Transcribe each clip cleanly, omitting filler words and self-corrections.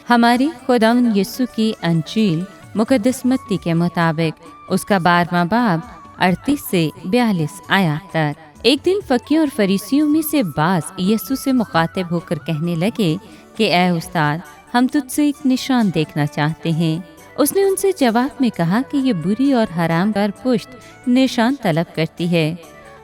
हमारी खुदावंद यीशु की अंजील मुकद्दस मत्ती के मुताबिक उसका 12वां बाब 38 से 42 आयत तक। एक दिन फकीर और फरीसियों में से बाज यीशु से मुखातिब होकर कहने लगे कि ए उस्ताद, हम तुझसे एक निशान देखना चाहते हैं। उसने उनसे जवाब में कहा कि ये बुरी और हरामगार पुश्त निशान तलब करती है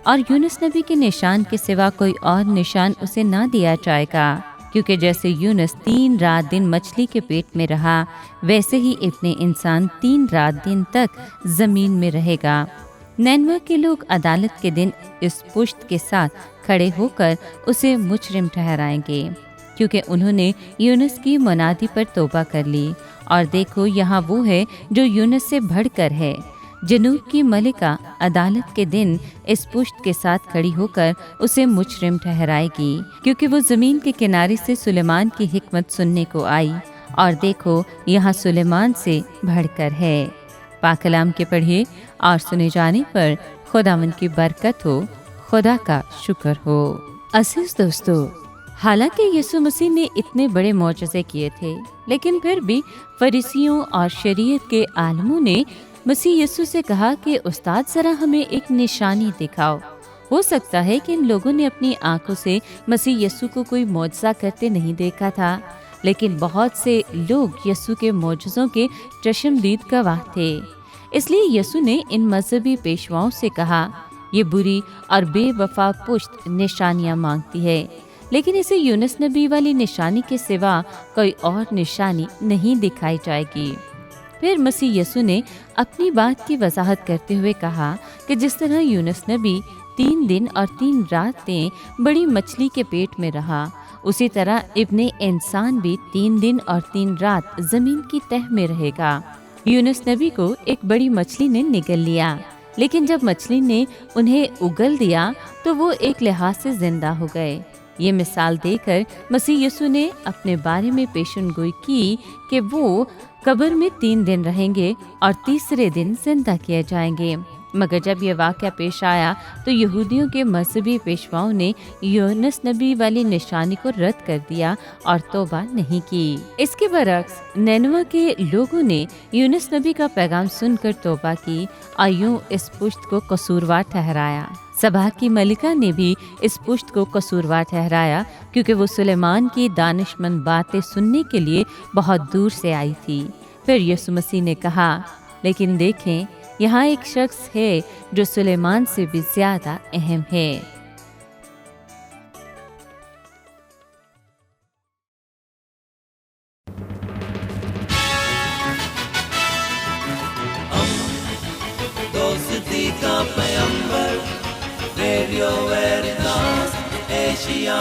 और यूनुस नबी के निशान के सिवा कोई और निशान उसे ना दिया जाएगा, क्योंकि जैसे यूनुस 3 रात दिन मछली के पेट में रहा, वैसे ही इब्ने इंसान 3 रात दिन तक जमीन में रहेगा। नैनवा के लोग अदालत के दिन इस पुश्त के साथ खड़े होकर उसे मुजरिम ठहराएंगे, क्योंकि उन्होंने यूनुस की मुनादी पर तौबा कर ली। और देखो, यहाँ वो है जो यूनुस से बढ़कर है। जनूब की मलिका अदालत के दिन इस पुश्त के साथ खड़ी होकर उसे मुजरिम ठहराएगी, क्योंकि वो ज़मीन के किनारे से सुलेमान की हिकमत सुनने को आई। और देखो, यहाँ सुलेमान से बढ़कर है। पाक कलाम के पढ़िए और सुने जाने पर खुदावंद की बरकत हो, खुदा का शुक्र हो। अजीज दोस्तों, हालांकि यीशु मसीह ने इतने बड़े मौजज़े किए थे, लेकिन फिर भी फरीसियों और शरीयत के आलमों ने मसीह यीशु से कहा कि उस्ताद, जरा हमें एक निशानी दिखाओ। हो सकता है कि इन लोगों ने अपनी आंखों से मसीह यीशु को कोई मौजज़ा करते नहीं देखा था, लेकिन बहुत से लोग यीशु के मौजज़ों के चश्मदीद गवाह थे। इसलिए यीशु ने इन मजहबी पेशवाओं से कहा, ये बुरी और बेवफा पुश्त निशानियाँ मांगती है, लेकिन इसे यूनुस नबी वाली निशानी के सिवा कोई और निशानी नहीं दिखाई जाएगी। फिर मसीह यीशु ने अपनी बात की वजाहत करते हुए कहा कि जिस तरह यूनुस नबी 3 दिन और 3 रातें बड़ी मछली के पेट में रहा, उसी तरह इब्ने इंसान भी 3 दिन और 3 रात जमीन की तह में रहेगा। यूनुस नबी को एक बड़ी मछली ने निगल लिया, लेकिन जब मछली ने उन्हें उगल दिया तो वो एक लिहाज से जिंदा हो गए। ये मिसाल देकर मसीह यीशु ने अपने बारे में पेशनगोई की कि वो कब्र में 3 दिन रहेंगे और तीसरे दिन जिंदा किए जाएंगे। मगर जब ये वाक़या पेश आया तो यहूदियों के मजहबी पेशवाओं ने यूनुस नबी वाली निशानी को रद्द कर दिया और तौबा नहीं की। इसके बरक्स नैनवा के लोगों ने यूनुस नबी का पैगाम सुनकर तौबा की और यूं इस पुश्त को कसूरवार ठहराया। सभा की मलिका ने भी इस पुश्त को कसूरवार ठहराया, क्योंकि वो सुलेमान की दानिशमंद बातें सुनने के लिए बहुत दूर से आई थी। फिर यीशु मसीह ने कहा, लेकिन देखें, यहाँ एक शख्स है जो सुलेमान से भी ज्यादा अहम है। दोस्ती का पैगंबर, रेडियो वेरितास एशिया।